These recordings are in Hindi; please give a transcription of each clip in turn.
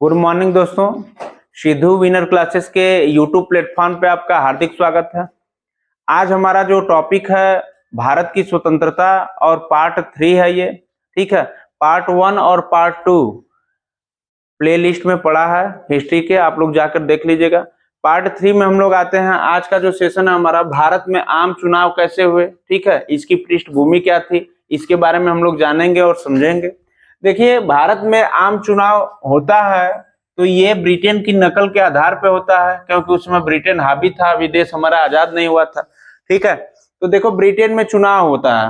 गुड मॉर्निंग दोस्तों। सिद्धू विनर क्लासेस के यूट्यूब प्लेटफॉर्म पे आपका हार्दिक स्वागत है। आज हमारा जो टॉपिक है भारत की स्वतंत्रता और पार्ट 3 है ये। ठीक है, पार्ट 1 और पार्ट 2 प्ले लिस्ट में पड़ा है हिस्ट्री के, आप लोग जाकर देख लीजिएगा। पार्ट 3 में हम लोग आते हैं। आज का जो सेशन है हमारा, भारत में आम चुनाव कैसे हुए, ठीक है, इसकी पृष्ठभूमि क्या थी, इसके बारे में हम लोग जानेंगे और समझेंगे। देखिए, भारत में आम चुनाव होता है तो ये ब्रिटेन की नकल के आधार पे होता है, क्योंकि उसमें ब्रिटेन हावी था, अभी देश हमारा आजाद नहीं हुआ था। ठीक है, तो देखो ब्रिटेन में चुनाव होता है।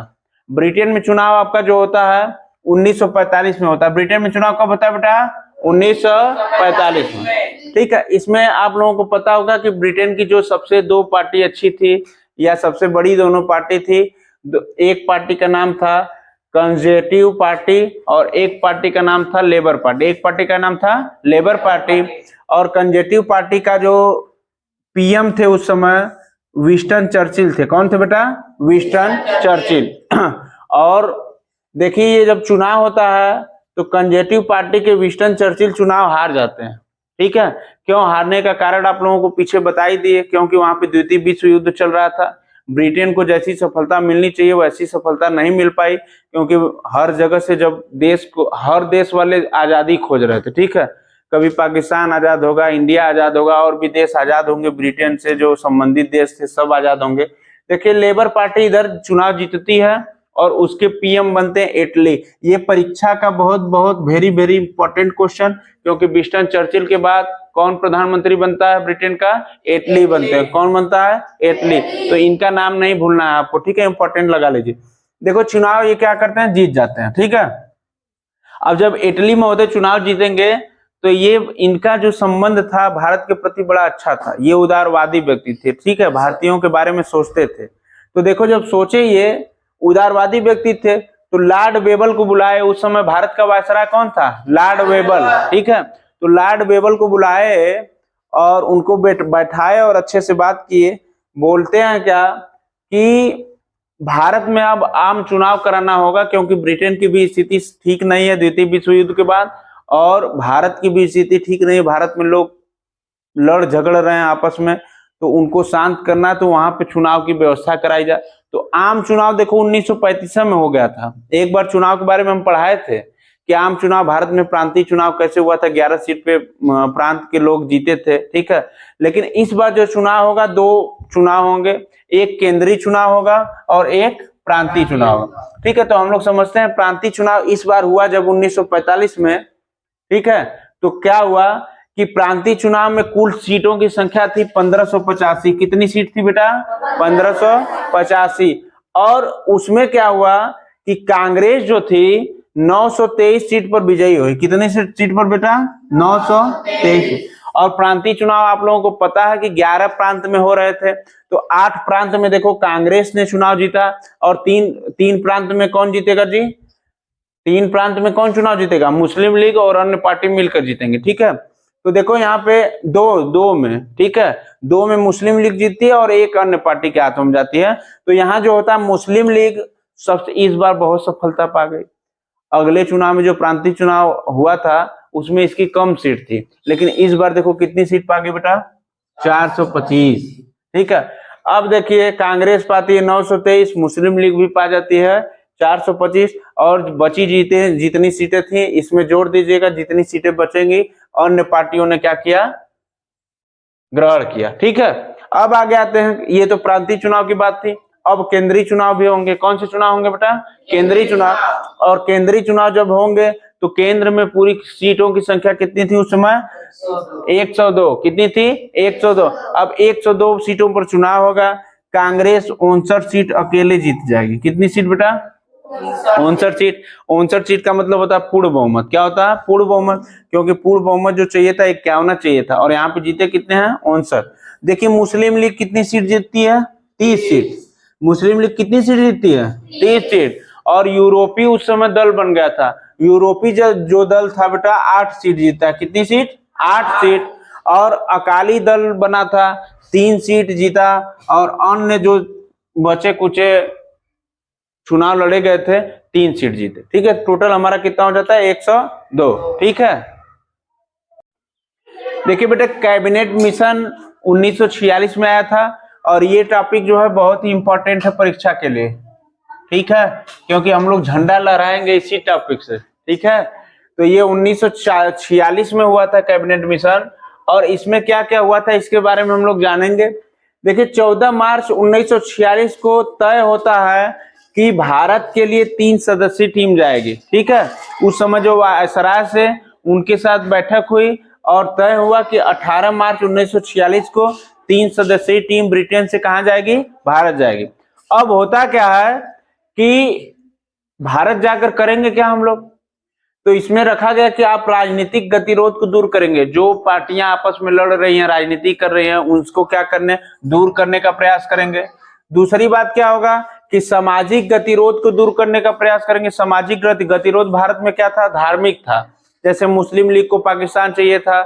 ब्रिटेन में चुनाव आपका जो होता है 1945 में होता है। ब्रिटेन में चुनाव कब होता है बेटा? 1945 में। ठीक है, इसमें आप लोगों को पता होगा कि ब्रिटेन की जो सबसे दो पार्टी अच्छी थी या सबसे बड़ी दोनों पार्टी थी, एक पार्टी का नाम था कंजर्वेटिव पार्टी और एक पार्टी का नाम था लेबर पार्टी। एक पार्टी का नाम था लेबर पार्टी और कंजर्वेटिव पार्टी का जो पीएम थे उस समय विंस्टन चर्चिल थे। कौन थे बेटा? Winston Churchill. और देखिए, ये जब चुनाव होता है तो कंजर्वेटिव पार्टी के विंस्टन चर्चिल चुनाव हार जाते हैं। ठीक है, क्यों हारने का कारण आप लोगों को पीछे बता ही दिए, क्योंकि वहां पे द्वितीय विश्व युद्ध चल रहा था। ब्रिटेन को जैसी सफलता मिलनी चाहिए वैसी सफलता नहीं मिल पाई, क्योंकि हर जगह से जब हर देश वाले आजादी खोज रहे थे। ठीक है, कभी पाकिस्तान आजाद होगा, इंडिया आजाद होगा, और भी देश आजाद होंगे, ब्रिटेन से जो संबंधित देश थे सब आजाद होंगे। देखिए, लेबर पार्टी इधर चुनाव जीतती है और उसके पीएम बनते हैं एटली। ये परीक्षा का बहुत बहुत वेरी वेरी इंपॉर्टेंट क्वेश्चन, क्योंकि विंस्टन चर्चिल के बाद कौन प्रधानमंत्री बनता है ब्रिटेन का? एटली बनते हैं। कौन बनता है? एटली। तो इनका नाम नहीं भूलना है आपको, ठीक है, इंपॉर्टेंट लगा लीजिए। देखो, चुनाव ये क्या करते हैं? जीत जाते हैं। ठीक है, अब जब इटली में होते चुनाव जीतेंगे तो ये इनका जो संबंध था भारत के प्रति बड़ा अच्छा था। ये उदारवादी व्यक्ति थे, ठीक है, भारतीयों के बारे में सोचते थे। तो देखो, जब सोचे ये उदारवादी व्यक्ति थे तो लॉर्ड वेबल को बुलाए। उस समय भारत का वायसराय कौन था? लॉर्ड वेबल। ठीक है, तो लॉर्ड वेबल को बुलाए और उनको बैठाए और अच्छे से बात किए। बोलते हैं क्या कि भारत में अब आम चुनाव कराना होगा, क्योंकि ब्रिटेन की भी स्थिति ठीक नहीं है द्वितीय विश्व युद्ध के बाद, और भारत की भी स्थिति ठीक नहीं है। भारत में लोग लड़ झगड़ रहे हैं आपस में, तो उनको शांत करना है, तो वहां पे चुनाव की व्यवस्था कराई जाए। तो आम चुनाव देखो 1935 में हो गया था। एक बार चुनाव के बारे में हम पढ़ाए थे कि आम चुनाव भारत में प्रांतीय चुनाव कैसे हुआ था। 11 सीट पे प्रांत के लोग जीते थे। ठीक है, लेकिन इस बार जो चुनाव होगा, दो चुनाव होंगे, एक केंद्रीय चुनाव होगा और एक प्रांतीय चुनाव होगा। ठीक है, तो हम लोग समझते हैं प्रांतीय चुनाव इस बार हुआ जब 1945 में। ठीक है, तो क्या हुआ कि प्रांतीय चुनाव में कुल सीटों की संख्या थी 1585। कितनी सीट थी बेटा? 1585। और उसमें क्या हुआ कि कांग्रेस जो थी 923 सीट पर विजयी हुई। कितनी सीट पर बेटा? 923। और प्रांतीय चुनाव आप लोगों को पता है कि 11 प्रांत में हो रहे थे, तो 8 प्रांत में देखो कांग्रेस ने चुनाव जीता, और तीन प्रांत में कौन जीतेगा जी? 3 प्रांत में कौन चुनाव जीतेगा? मुस्लिम लीग और अन्य पार्टी मिलकर जीतेंगे। ठीक है, तो देखो यहाँ पे दो में, ठीक है, 2 में मुस्लिम लीग जीतती है और एक अन्य पार्टी के हाथों में जाती है। तो यहाँ जो होता है मुस्लिम लीग सबसे इस बार बहुत सफलता पा गई। अगले चुनाव में जो प्रांतीय चुनाव हुआ था उसमें इसकी कम सीट थी, लेकिन इस बार देखो कितनी सीट पा गई बेटा? 425। ठीक है, अब देखिए कांग्रेस पाती है 923, मुस्लिम लीग भी पा जाती है 425, और बची जितनी सीटें थी इसमें जोड़ दीजिएगा, जितनी सीटें बचेंगी अन्य पार्टियों ने क्या किया? ग्रहण किया। ठीक है, अब आगे आते हैं, ये तो प्रांतीय चुनाव की बात थी। अब केंद्रीय चुनाव भी होंगे। कौन से चुनाव होंगे बेटा? केंद्रीय चुनाव। और केंद्रीय चुनाव जब होंगे तो केंद्र में पूरी सीटों की संख्या कितनी थी उस समय? 102। कितनी थी? 102। अब 102 सीटों पर चुनाव होगा। कांग्रेस 59 सीट अकेले जीत जाएगी। कितनी सीट बेटा? 59 सीट। 59 सीट का मतलब होता है पूर्ण बहुमत। क्या होता है? पूर्ण बहुमत, क्योंकि पूर्ण बहुमत जो चाहिए था 51 चाहिए था, और यहाँ पे जीते कितने हैं? 59। देखिए मुस्लिम लीग कितनी सीट जीतती है? 30 सीट। मुस्लिम लीग कितनी सीट जीतती है? 30 सीट। और यूरोपीय उस समय दल बन गया था। यूरोपीय जो दल था बेटा 8 सीट जीता। कितनी सीट? 8 सीट। और अकाली दल बना था, 3 सीट जीता, और अन्य जो बचे कुचे चुनाव लड़े गए थे 3 सीट जीते। ठीक है, टोटल हमारा कितना हो जाता है? 102। ठीक है। देखिए बेटा, कैबिनेट मिशन 1946 में आया था और ये टॉपिक जो है बहुत ही इंपॉर्टेंट है परीक्षा के लिए, ठीक है, क्योंकि हम लोग झंडा लहराएंगे इसी टॉपिक से, ठीक है। तो ये 1946 में हुआ था कैबिनेट मिशन, और इसमें क्या क्या हुआ था इसके बारे में हम लोग जानेंगे। देखिए 14 मार्च 1946 को तय होता है कि भारत के लिए 3 सदस्यीय टीम जाएगी, ठीक है। उस समय जो वायसराय से उनके साथ बैठक हुई और तय हुआ कि 18 मार्च 1946 को 3 सदस्यीय टीम ब्रिटेन से कहां जाएगी, भारत जाएगी। अब होता क्या है कि भारत जाकर करेंगे क्या हम लोग, तो इसमें रखा गया कि आप राजनीतिक गतिरोध को दूर करेंगे, जो पार्टियां आपस में लड़ रही हैं, राजनीति कर रही हैं, उसको क्या करने, दूर करने का प्रयास करेंगे। दूसरी बात क्या होगा कि सामाजिक गतिरोध को दूर करने का प्रयास करेंगे। सामाजिक गतिरोध भारत में क्या था, धार्मिक था। जैसे मुस्लिम लीग को पाकिस्तान चाहिए था,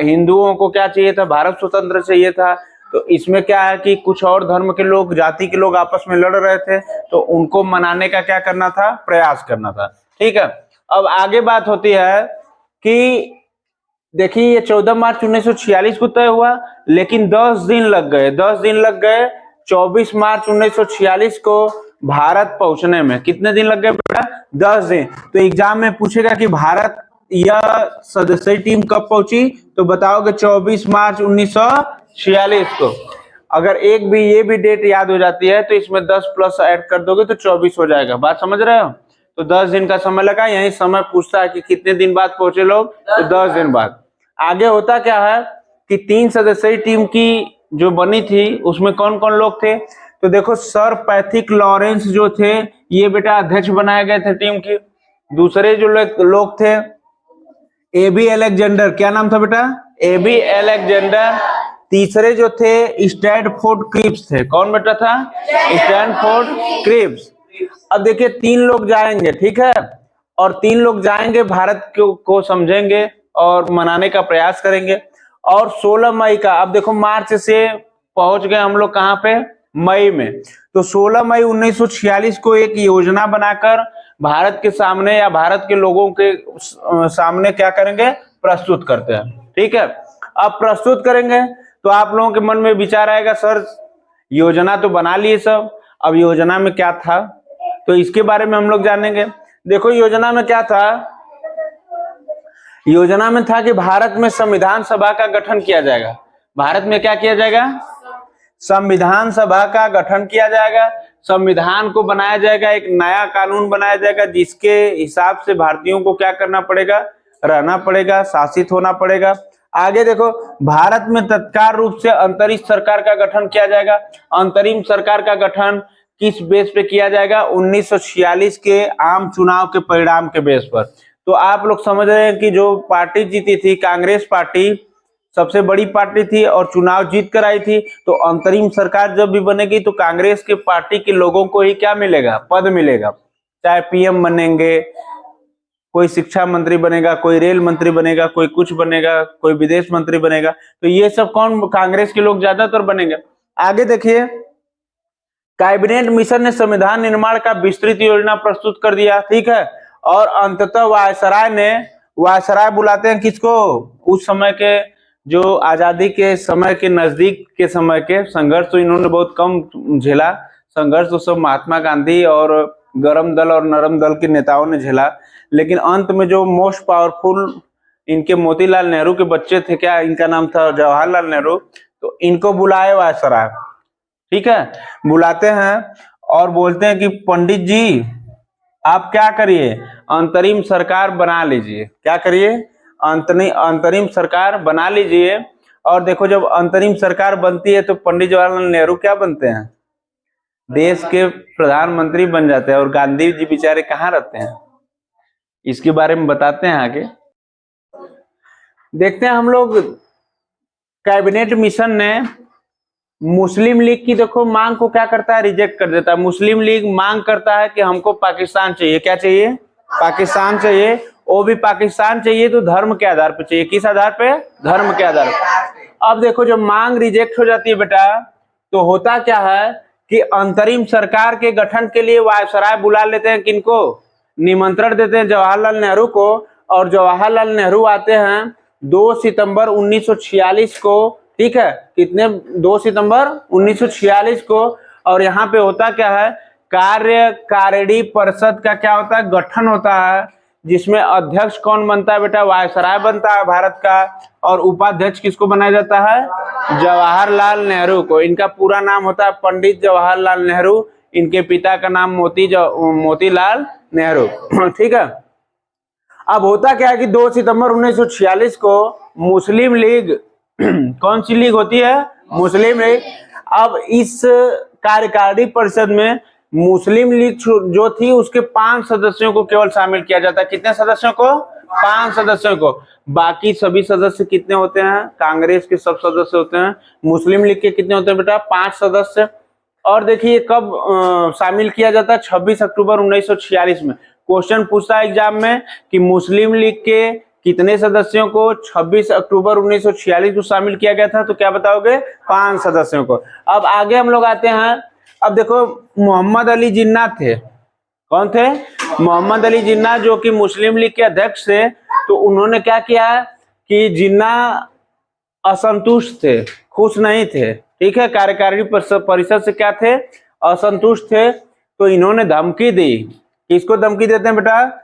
हिंदुओं को क्या चाहिए था, भारत स्वतंत्र चाहिए था। तो इसमें क्या है कि कुछ और धर्म के लोग, जाति के लोग आपस में लड़ रहे थे, तो उनको मनाने का क्या करना था, प्रयास करना था, ठीक है। अब आगे बात होती है कि देखिए ये 14 मार्च 1946 को तय हुआ, लेकिन 10 दिन लग गए, 10 दिन लग गए 24 मार्च 1946 को भारत पहुंचने में। कितने दिन लग गए बेटा, 10 दिन। तो एग्जाम में पूछेगा कि भारत यह सदस्यीय टीम कब पहुंची, तो बताओगे 24 मार्च 1946 को। अगर एक भी ये भी डेट याद हो जाती है तो इसमें 10 प्लस ऐड कर दोगे तो 24 हो जाएगा। बात समझ रहे हो। तो 10 दिन का समय लगा, यही समय पूछता है कि कितने दिन बाद पहुंचे लोग, तो 10 दिन बाद। आगे होता क्या है कि 3 सदस्यीय टीम की जो बनी थी उसमें कौन कौन लोग थे, तो देखो सर पैथिक लॉरेंस जो थे ये बेटा अध्यक्ष बनाए गए थे टीम की। दूसरे जो लोग थे एबी अलेक्जेंडर, क्या नाम था बेटा, एबी अलेक्जेंडर। तीसरे जो थे स्टैनफोर्ड क्रिप्स थे, कौन बेटा था, स्टैनफोर्ड क्रिप्स। अब देखिए 3 लोग जाएंगे, ठीक है, और 3 लोग जाएंगे भारत को समझेंगे और मनाने का प्रयास करेंगे। और 16 मई का, अब देखो मार्च से पहुंच गए हम लोग कहां पे, मई में। तो 16 मई 1946 को एक योजना बनाकर भारत के सामने या भारत के लोगों के सामने क्या करेंगे, प्रस्तुत करते हैं, ठीक है। अब प्रस्तुत करेंगे तो आप लोगों के मन में विचार आएगा, सर योजना तो बना लिए सब, अब योजना में क्या था, तो इसके बारे में हम लोग जानेंगे। देखो योजना में क्या था, योजना में था कि भारत में संविधान सभा का गठन किया जाएगा। भारत में क्या किया जाएगा, संविधान सभा का गठन किया जाएगा। संविधान को बनाया जाएगा, एक नया कानून बनाया जाएगा जिसके हिसाब से भारतीयों को क्या करना पड़ेगा, रहना पड़ेगा, शासित होना पड़ेगा। आगे देखो भारत में तत्काल रूप से अंतरिम सरकार का गठन किया जाएगा। अंतरिम सरकार का गठन किस बेस पे किया जाएगा, 1946 के आम चुनाव के परिणाम के बेस पर। तो आप लोग समझ रहे हैं कि जो पार्टी जीती थी, कांग्रेस पार्टी सबसे बड़ी पार्टी थी और चुनाव जीत कर आई थी, तो अंतरिम सरकार जब भी बनेगी तो कांग्रेस के पार्टी के लोगों को ही क्या मिलेगा, पद मिलेगा। चाहे पीएम बनेंगे, कोई शिक्षा मंत्री बनेगा, कोई रेल मंत्री बनेगा, कोई कुछ बनेगा, कोई विदेश मंत्री बनेगा, तो ये सब कौन, कांग्रेस के लोग ज्यादातर बनेंगे। आगे देखिए कैबिनेट मिशन ने संविधान निर्माण का विस्तृत योजना प्रस्तुत कर दिया, ठीक है। और अंततः वायसराय बुलाते हैं किसको, उस समय के जो आजादी के समय के नजदीक के समय के संघर्ष तो इन्होंने बहुत कम झेला, संघर्ष तो सब महात्मा गांधी और गरम दल और नरम दल के नेताओं ने झेला, लेकिन अंत में जो मोस्ट पावरफुल इनके मोतीलाल नेहरू के बच्चे थे, क्या इनका नाम था, जवाहरलाल नेहरू, तो इनको बुलाए वायसराय, ठीक है, बुलाते हैं और बोलते हैं कि पंडित जी आप क्या करिए, अंतरिम सरकार बना लीजिए। क्या करिए, अंतरिम सरकार बना लीजिए। और देखो जब अंतरिम सरकार बनती है तो पंडित जवाहरलाल नेहरू क्या बनते हैं, देश के प्रधानमंत्री बन जाते हैं। और गांधी जी बेचारे कहाँ रहते हैं, इसके बारे में बताते हैं आगे। देखते हैं हम लोग कैबिनेट मिशन ने मुस्लिम लीग की देखो मांग को क्या करता है, रिजेक्ट कर देता है। मुस्लिम लीग मांग करता है कि हमको पाकिस्तान चाहिए, क्या चाहिए, पाकिस्तान चाहिए। वो भी पाकिस्तान चाहिए तो धर्म के आधार पे चाहिए, किस आधार पे, धर्म के आधार पे। अब देखो जब मांग रिजेक्ट हो जाती है बेटा, तो होता क्या है कि अंतरिम सरकार के गठन के लिए वायसराय बुला लेते हैं, किनको, निमंत्रण देते हैं जवाहरलाल नेहरू को। और जवाहरलाल नेहरू आते हैं 2 सितंबर 1946 को, ठीक है, कितने 2 सितंबर 1946 को। और यहाँ पे होता क्या है, कार्यकारिणी परिषद का क्या होता है, गठन होता है, जिसमें अध्यक्ष कौन बनता है बेटा, वायसराय बनता है भारत का, और उपाध्यक्ष किसको बनाया जाता है, जवाहरलाल नेहरू को। इनका पूरा नाम होता है पंडित जवाहरलाल नेहरू, इनके पिता का नाम मोतीलाल नेहरू, ठीक है। अब होता क्या है कि 2 सितंबर 1946 को मुस्लिम लीग कौन सी लीग होती है, मुस्लिम लीग। अब इस कार्यकारिणी परिषद में मुस्लिम लीग जो थी उसके 5 सदस्यों को केवल शामिल किया जाता है। कितने सदस्यों को, 5 सदस्यों को। बाकी सभी सदस्य कितने होते हैं, कांग्रेस के सब सदस्य होते हैं। मुस्लिम लीग के कितने होते हैं बेटा, 5 सदस्य। और देखिए कब शामिल किया जाता है, 26 अक्टूबर 1946 में। क्वेश्चन पूछता है एग्जाम में कि मुस्लिम लीग के कितने सदस्यों को 26 अक्टूबर 1946 को शामिल किया गया था, तो क्या बताओगे, 5 सदस्यों को। अब आगे हम लोग आते हैं। अब देखो मोहम्मद अली जिन्ना थे, कौन थे, मोहम्मद अली जिन्ना, जो कि मुस्लिम लीग के अध्यक्ष थे। तो उन्होंने क्या किया कि जिन्ना असंतुष्ट थे, खुश नहीं थे, ठीक है, कार्यकारिणी परिषद से क्या थे, असंतुष्ट थे। तो इन्होंने धमकी दी, किसको धमकी देते हैं बेटा,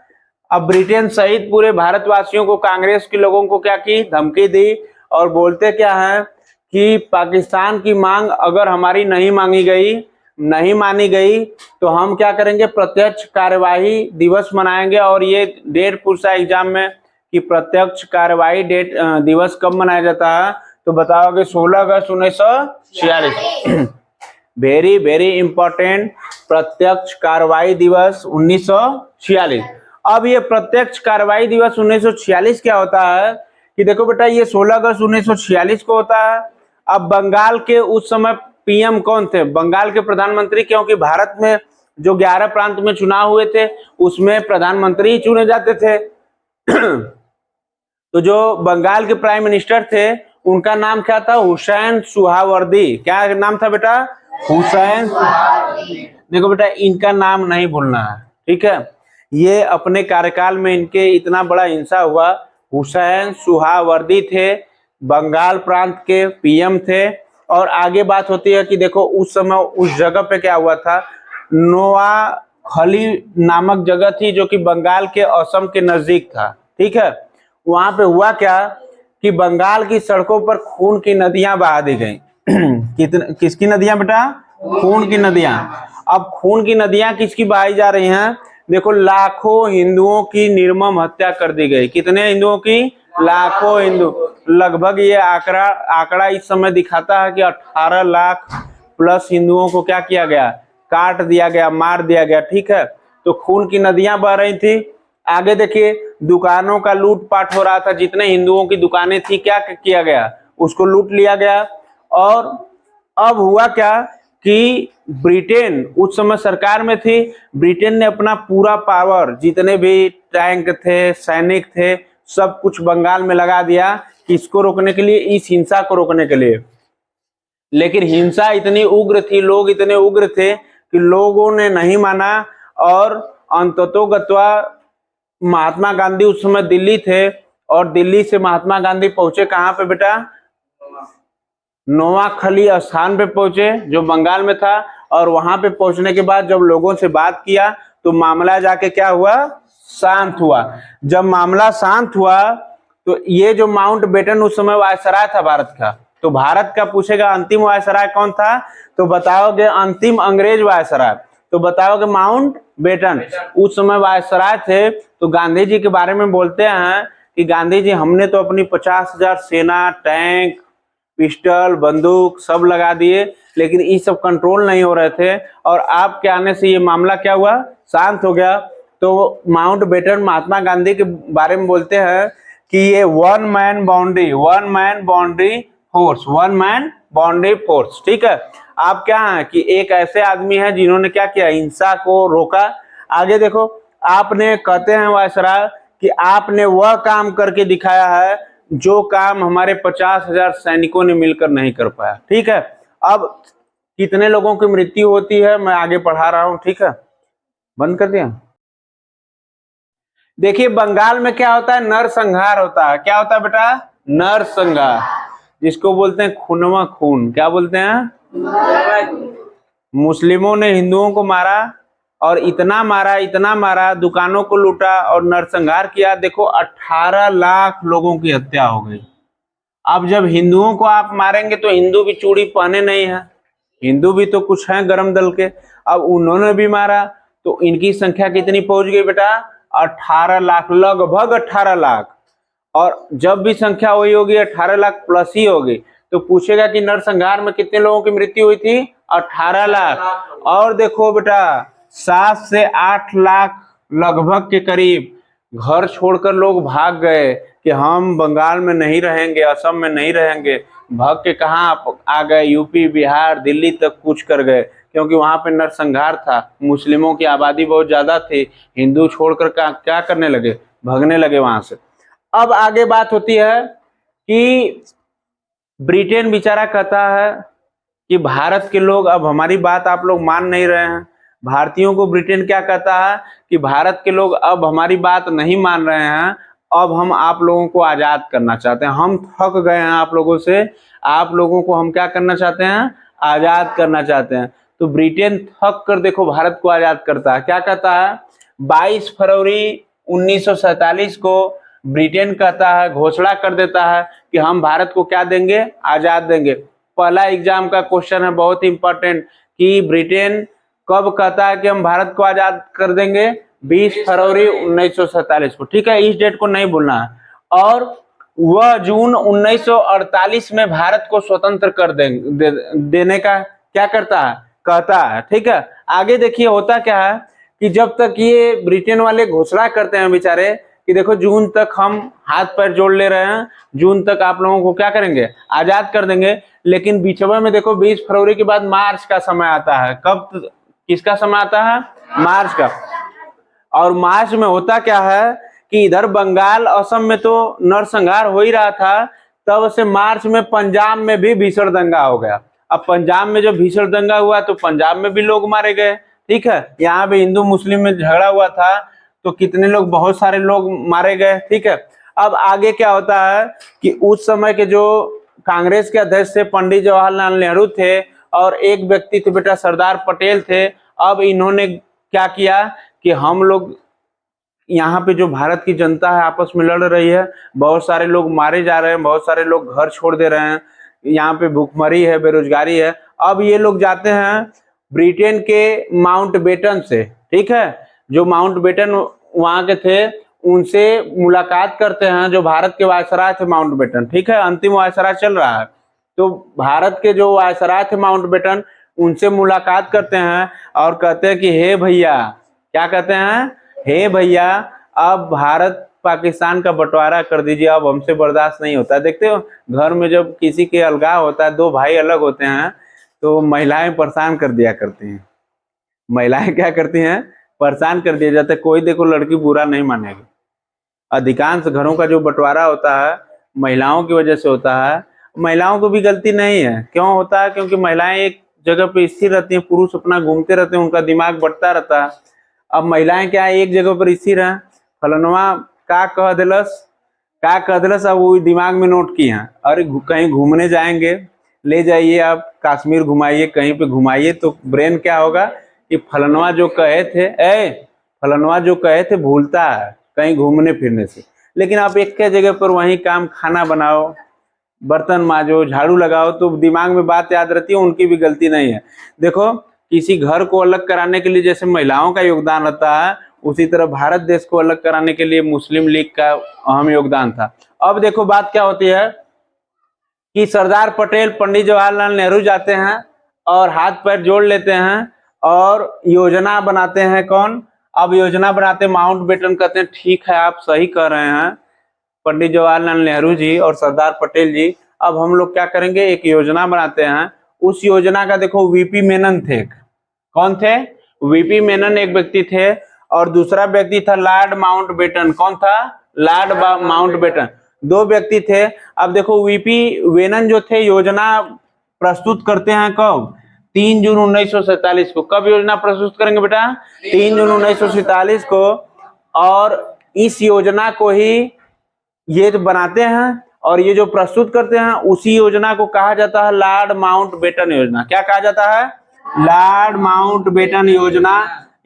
अब ब्रिटेन सहित पूरे भारतवासियों को, कांग्रेस के लोगों को क्या की, धमकी दी। और बोलते क्या है कि पाकिस्तान की मांग अगर हमारी नहीं मानी गई तो हम क्या करेंगे, प्रत्यक्ष कार्यवाही दिवस मनाएंगे। और ये डेट पूछा एग्जाम में कि प्रत्यक्ष कार्यवाही दिवस कब मनाया जाता है, तो बताओगे 16 अगस्त 1946। वेरी वेरी इंपॉर्टेंट, प्रत्यक्ष कार्रवाई दिवस 1946। अब ये प्रत्यक्ष कार्रवाई दिवस 1946 क्या होता है कि देखो बेटा, ये 16 अगस्त 1946 को होता है। अब बंगाल के उस समय पीएम कौन थे, बंगाल के प्रधानमंत्री, क्योंकि भारत में जो 11 प्रांत में चुनाव हुए थे उसमें प्रधानमंत्री चुने जाते थे। तो जो बंगाल के प्राइम मिनिस्टर थे उनका नाम क्या था, हुसैन सुहावर्दी। क्या नाम था बेटा, हुसैन। देखो बेटा, इनका नाम नहीं भूलना है, ठीक है। ये अपने कार्यकाल में इनके इतना बड़ा हिंसा हुआ। हुसैन सुहावर्दी थे, बंगाल प्रांत के पीएम थे। और आगे बात होती है कि देखो उस समय उस जगह पे क्या हुआ था, नोआखली नामक जगह थी जो कि बंगाल के असम के नजदीक था, ठीक है। वहां पे हुआ क्या कि बंगाल की सड़कों पर खून की नदियां बहा दी गई। किसकी नदियां बेटा, खून की नदियां। अब खून की नदियां किसकी बहाई जा रही हैं, देखो लाखों हिंदुओं की निर्मम हत्या कर दी गई। कितने हिंदुओं की, लाखों हिंदू। लगभग ये आंकड़ा इस समय दिखाता है कि 18 लाख प्लस हिंदुओं को क्या किया गया, काट दिया गया, मार दिया गया, ठीक है। तो खून की नदियां बह रही थी। आगे देखिए, दुकानों का लूटपाट हो रहा था, जितने हिंदुओं की दुकानें थी क्या किया गया, उसको लूट लिया गया। और अब हुआ क्या कि ब्रिटेन उस समय सरकार में थी, ब्रिटेन ने अपना पूरा पावर, जितने भी टैंक थे, सैनिक थे, सब कुछ बंगाल में लगा दिया, किसको रोकने के लिए, इस हिंसा को रोकने के लिए। लेकिन हिंसा इतनी उग्र थी, लोग इतने उग्र थे कि लोगों ने नहीं माना। और अंततोगत्वा महात्मा गांधी उस समय दिल्ली थे, और दिल्ली से महात्मा गांधी पहुंचे कहां पे बेटा, नोआखली स्थान पे पहुंचे जो बंगाल में था। और वहां पे पहुंचने के बाद जब लोगों से बात किया तो मामला जाके क्या हुआ, शांत हुआ। जब मामला शांत हुआ तो ये जो माउंट बेटन उस समय वायसराय था भारत का, तो भारत का पूछेगा अंतिम वायसराय कौन था, तो बताओगे अंतिम अंग्रेज वायसराय, तो बताओगे माउंट बेटन उस समय वायसराय थे। तो गांधी जी के बारे में बोलते हैं कि गांधी जी, हमने तो अपनी 50,000 सेना, टैंक, पिस्टल, बंदूक सब लगा दिए, लेकिन ये सब कंट्रोल नहीं हो रहे थे, और आपके आने से ये मामला क्या हुआ, शांत हो गया। तो माउंट बेटन महात्मा गांधी के बारे में बोलते हैं कि ये वन मैन बाउंड्री फोर्स, ठीक है। आप क्या है कि एक ऐसे आदमी है जिन्होंने क्या किया, हिंसा को रोका। आगे देखो, आपने, कहते हैं वायसराय कि आपने वह काम करके दिखाया है जो काम हमारे 50,000 सैनिकों ने मिलकर नहीं कर पाया, ठीक है। अब कितने लोगों की मृत्यु होती है मैं आगे पढ़ा रहा हूं, ठीक है। बंद कर दिया। देखिए बंगाल में क्या होता है, नरसंहार होता है। क्या होता है बेटा, नरसंहार, जिसको बोलते हैं खूनवा खून। क्या बोलते हैं? मुस्लिमों ने हिंदुओं को मारा और इतना मारा, दुकानों को लूटा और नरसंहार किया। देखो 18 लाख लोगों की हत्या हो गई। अब जब हिंदुओं को आप मारेंगे तो हिंदू भी चूड़ी पहने नहीं है, हिंदू भी तो कुछ हैं गरम दल के, अब उन्होंने भी मारा तो इनकी संख्या कितनी पहुंच गई बेटा? 18 लाख, लगभग 18 लाख। और जब भी संख्या वही होगी 18 लाख प्लस ही होगी, तो पूछेगा कि नरसंहार में कितने लोगों की मृत्यु हुई थी? 18 लाख। और देखो बेटा 7 से 8 लाख लगभग के करीब घर छोड़कर लोग भाग गए कि हम बंगाल में नहीं रहेंगे, असम में नहीं रहेंगे। भाग के कहाँ आ गए? यूपी, बिहार, दिल्ली तक कूच कर गए, क्योंकि वहां पे नरसंहार था। मुस्लिमों की आबादी बहुत ज्यादा थी, हिंदू छोड़कर क्या करने लगे? भागने लगे वहां से। अब आगे बात होती है कि ब्रिटेन बेचारा कहता है कि भारत के लोग अब हमारी बात आप लोग मान नहीं रहे हैं। भारतीयों को ब्रिटेन क्या कहता है कि भारत के लोग अब हमारी बात नहीं मान रहे हैं, अब हम आप लोगों को आजाद करना चाहते हैं, हम थक गए हैं आप लोगों से, आप लोगों को हम क्या करना चाहते हैं? आजाद करना चाहते हैं। तो ब्रिटेन थक कर देखो भारत को आजाद करता है। क्या कहता है? 22 फरवरी 1947 को ब्रिटेन कहता है, घोषणा कर देता है कि हम भारत को क्या देंगे? आजाद देंगे। पहला एग्जाम का क्वेश्चन है, बहुत इंपॉर्टेंट, कि ब्रिटेन कब कहता है कि हम भारत को आजाद कर देंगे? 20 फरवरी 1947 को। ठीक है, इस डेट को नहीं भूलना है। और वह जून 1948 में भारत को स्वतंत्र कर देने का क्या करता है? कहता है। ठीक है, आगे देखिए होता क्या है कि जब तक ये ब्रिटेन वाले घोषणा करते हैं बेचारे कि देखो जून तक हम हाथ पैर जोड़ ले रहे हैं, जून तक आप लोगों को क्या करेंगे? आजाद कर देंगे। लेकिन बीचवा में देखो 20 फरवरी के बाद मार्च का समय आता है। कब, किसका समय आता है? मार्च का। और मार्च में होता क्या है कि इधर बंगाल, असम में तो नरसंहार हो ही रहा था, तब से मार्च में पंजाब में भी भीषण दंगा हो गया। अब पंजाब में जब भीषण दंगा हुआ तो पंजाब में भी लोग मारे गए। ठीक है, यहाँ पे हिंदू मुस्लिम में झगड़ा हुआ था तो कितने लोग, बहुत सारे लोग मारे गए। ठीक है, अब आगे क्या होता है कि उस समय के जो कांग्रेस के अध्यक्ष थे पंडित जवाहरलाल नेहरू थे, और एक व्यक्ति थे बेटा सरदार पटेल थे। अब इन्होंने क्या किया कि हम लोग यहाँ पे जो भारत की जनता है आपस में लड़ रही है, बहुत सारे लोग मारे जा रहे हैं, बहुत सारे लोग घर छोड़ दे रहे हैं, यहाँ पे भूखमरी है, बेरोजगारी है। अब ये लोग जाते हैं ब्रिटेन के माउंटबेटन से, ठीक है, जो माउंटबेटन वहां के थे उनसे मुलाकात करते हैं, जो भारत के वायसराय थे माउंटबेटन। ठीक है, अंतिम वायसराय चल रहा है, तो भारत के जो वायसराय थे माउंटबेटन उनसे मुलाकात करते हैं और कहते हैं कि हे भैया, क्या कहते हैं? हे भैया, अब भारत पाकिस्तान का बंटवारा कर दीजिए, अब हमसे बर्दाश्त नहीं होता। देखते हो घर में जब किसी के अलगाव होता है, दो भाई अलग होते हैं, तो महिलाएं परेशान कर दिया करती हैं। महिलाएं क्या करती हैं? परेशान कर दिया जाता है। कोई देखो लड़की बुरा नहीं मानेगी। अधिकांश घरों का जो बंटवारा होता है महिलाओं की वजह से होता है। महिलाओं को भी गलती नहीं है। क्यों होता है? क्योंकि महिलाएं एक जगह पे स्थिर रहती हैं, पुरुष अपना घूमते रहते हैं, उनका दिमाग बढ़ता रहता है। अब महिलाएं क्या है, एक जगह पर स्थिर हैं, फलनवा का कह दिलस, अब वो दिमाग में नोट की हैं, अरे कहीं घूमने जाएंगे, ले जाइए आप कश्मीर घुमाइए, कहीं पे घुमाइए, तो ब्रेन क्या होगा कि फलनवा जो कहे थे भूलता है कहीं घूमने फिरने से। लेकिन आप एक के जगह पर वहीं काम, खाना बनाओ, बर्तन मांजो, झाड़ू लगाओ, तो दिमाग में बात याद रहती है, उनकी भी गलती नहीं है। देखो किसी घर को अलग कराने के लिए जैसे महिलाओं का योगदान रहता है, उसी तरह भारत देश को अलग कराने के लिए मुस्लिम लीग का अहम योगदान था। अब देखो बात क्या होती है कि सरदार पटेल, पंडित जवाहरलाल नेहरू जाते हैं और हाथ पैर जोड़ लेते हैं और योजना बनाते हैं। कौन? अब योजना बनाते माउंटबेटन, कहते हैं ठीक है आप सही कह रहे हैं पंडित जवाहरलाल नेहरू जी और सरदार पटेल जी, अब हम लोग क्या करेंगे, एक योजना बनाते हैं। उस योजना का देखो वीपी मेनन थे। कौन थे? वीपी मेनन एक व्यक्ति थे और दूसरा व्यक्ति था लॉर्ड माउंटबेटन। कौन था? Lord Mountbatten. दो व्यक्ति थे। अब देखो वीपी मेनन जो थे योजना प्रस्तुत करते हैं कब? 3 जून 1947 को। कब योजना प्रस्तुत करेंगे बेटा? 3 जून 1947 को। और इस योजना को ही ये बनाते हैं और ये जो प्रस्तुत करते हैं उसी योजना को कहा जाता है लॉर्ड माउंटबेटन योजना। क्या कहा जाता है? लॉर्ड माउंटबेटन योजना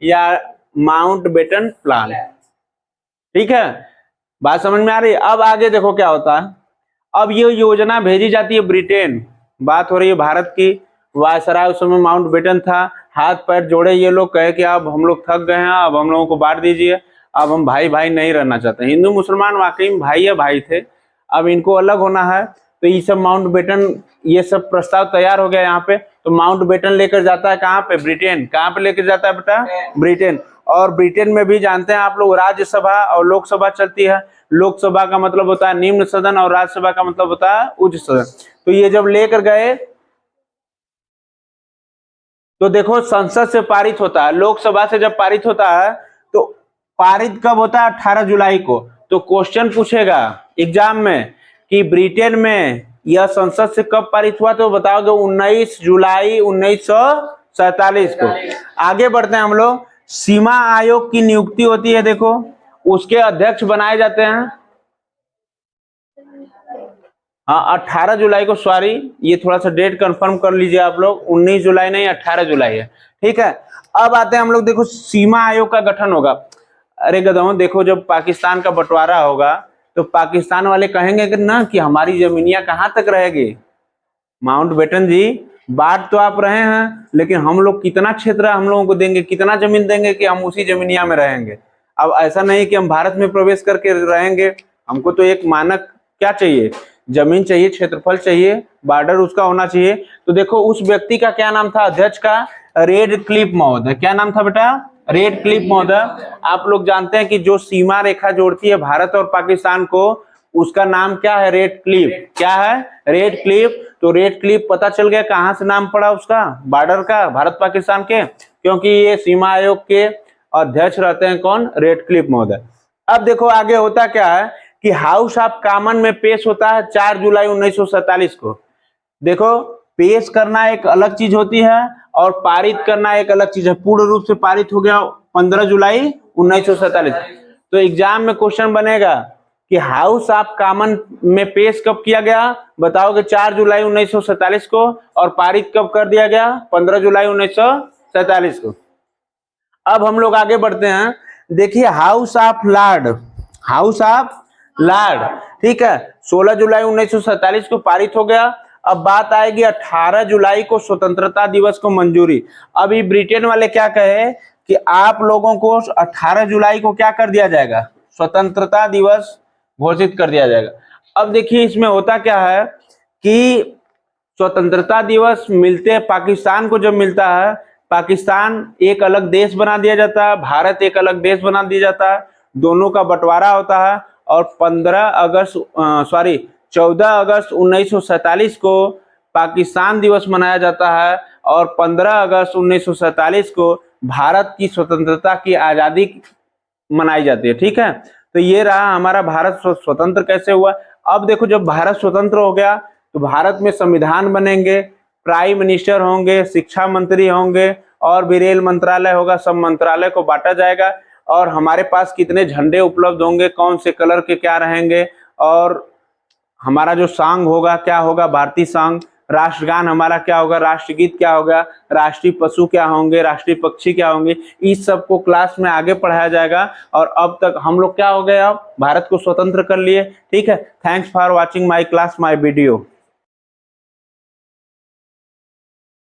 या माउंटबेटन प्लान। ठीक है, बात समझ में आ रही है? अब आगे देखो क्या होता है। अब ये योजना भेजी जाती है ब्रिटेन, बात हो रही है भारत की। वायसराय उस समय माउंटबेटन था, हाथ पैर जोड़े ये लोग, कहे कि अब हम लोग थक गए हैं, अब हम लोगों को बांट दीजिए, अब हम भाई भाई नहीं रहना चाहते। हिंदू मुसलमान वाकई में भाई है भाई थे, अब इनको अलग होना है। तो ये सब माउंटबेटन, ये सब प्रस्ताव तैयार हो गया यहाँ पे। तो माउंटबेटन लेकर जाता है कहाँ पे? ब्रिटेन। कहाँ पे लेकर जाता है बेटा? ब्रिटेन। और ब्रिटेन में भी जानते हैं आप लोग राज्यसभा और लोकसभा चलती है। लोकसभा का मतलब होता है निम्न सदन और राज्यसभा का मतलब होता है उच्च सदन। तो ये जब लेकर गए तो देखो संसद से पारित होता है, लोकसभा से जब पारित होता है तो पारित कब होता है? 18 जुलाई को। तो क्वेश्चन पूछेगा एग्जाम में कि ब्रिटेन में यह संसद से कब पारित हुआ, तो बताओगे 19 जुलाई 1947 को। आगे बढ़ते हैं हम लोग। सीमा आयोग की नियुक्ति होती है, देखो उसके अध्यक्ष बनाए जाते हैं। हाँ 18 जुलाई को, सॉरी ये थोड़ा सा डेट कंफर्म कर लीजिए आप लोग, 19 जुलाई नहीं 18 जुलाई है। ठीक है, अब आते हैं हम लोग, देखो सीमा आयोग का गठन होगा। अरे गधों, देखो जब पाकिस्तान का बंटवारा होगा तो पाकिस्तान वाले कहेंगे कि ना कि हमारी जमीनियां कहाँ तक रहेगी। माउंटबेटन जी, बात तो आप रहे हैं लेकिन हम लोग कितना क्षेत्र हम लोगों को देंगे, कितना जमीन देंगे कि हम उसी जमीनिया में रहेंगे। अब ऐसा नहीं कि हम भारत में प्रवेश करके रहेंगे, हमको तो एक मानक क्या चाहिए? जमीन चाहिए, क्षेत्रफल चाहिए, बॉर्डर उसका होना चाहिए। तो देखो उस व्यक्ति का क्या नाम था अध्यक्ष का? रेडक्लिफ महोदय। क्या नाम था बेटा? रेडक्लिफ महोदय। आप लोग जानते हैं कि जो सीमा रेखा जोड़ती है भारत और पाकिस्तान को, उसका नाम क्या है? रेडक्लिफ। क्या है? रेडक्लिफ। तो रेडक्लिफ पता चल गया कहां से नाम पड़ा उसका, बॉर्डर का, भारत पाकिस्तान के, क्योंकि ये सीमा आयोग के अध्यक्ष रहते हैं कौन? रेडक्लिफ महोदय। अब देखो आगे होता क्या है कि हाउस ऑफ कॉमन में पेश होता है 4 जुलाई 1947 को। देखो पेश करना एक अलग चीज होती है और पारित करना एक अलग चीज है। पूर्ण रूप से पारित हो गया 15 जुलाई 1947। तो एग्जाम में क्वेश्चन बनेगा कि हाउस ऑफ कॉमन में पेश कब किया गया, बताओगे 4 जुलाई 1947 को, और पारित कब कर दिया गया? 15 जुलाई 1947 को। अब हम लोग आगे बढ़ते हैं। देखिए house of Lord, house of Lord, ठीक है, 16 जुलाई 1947 को पारित हो गया। अब बात आएगी 18 जुलाई को स्वतंत्रता दिवस को मंजूरी। अभी ब्रिटेन वाले क्या कहे कि आप लोगों को 18 जुलाई को क्या कर दिया जाएगा? स्वतंत्रता दिवस घोषित कर दिया जाएगा। अब देखिए इसमें होता क्या है कि स्वतंत्रता दिवस मिलते पाकिस्तान को जब मिलता है, पाकिस्तान एक अलग देश बना दिया जाता है, भारत एक अलग देश बना दिया जाता है, दोनों का बंटवारा होता है। और 14 अगस्त 1947 को पाकिस्तान दिवस मनाया जाता है और 15 अगस्त 1947 को भारत की स्वतंत्रता की आजादी मनाई जाती है। ठीक है, तो ये रहा हमारा भारत स्वतंत्र कैसे हुआ। अब देखो जब भारत स्वतंत्र हो गया तो भारत में संविधान बनेंगे, प्राइम मिनिस्टर होंगे, शिक्षा मंत्री होंगे और भी रेल मंत्रालय होगा, सब मंत्रालय को बांटा जाएगा। और हमारे पास कितने झंडे उपलब्ध होंगे, कौन से कलर के क्या रहेंगे, और हमारा जो सॉन्ग होगा क्या होगा? भारतीय सॉन्ग। राष्ट्रगान हमारा क्या होगा? राष्ट्रगीत क्या होगा? राष्ट्रीय पशु क्या होंगे? राष्ट्रीय पक्षी क्या होंगे? इस सब को क्लास में आगे पढ़ाया जाएगा। और अब तक हम लोग क्या हो गए, अब भारत को स्वतंत्र कर लिए। ठीक है, thanks for watching my class, my video.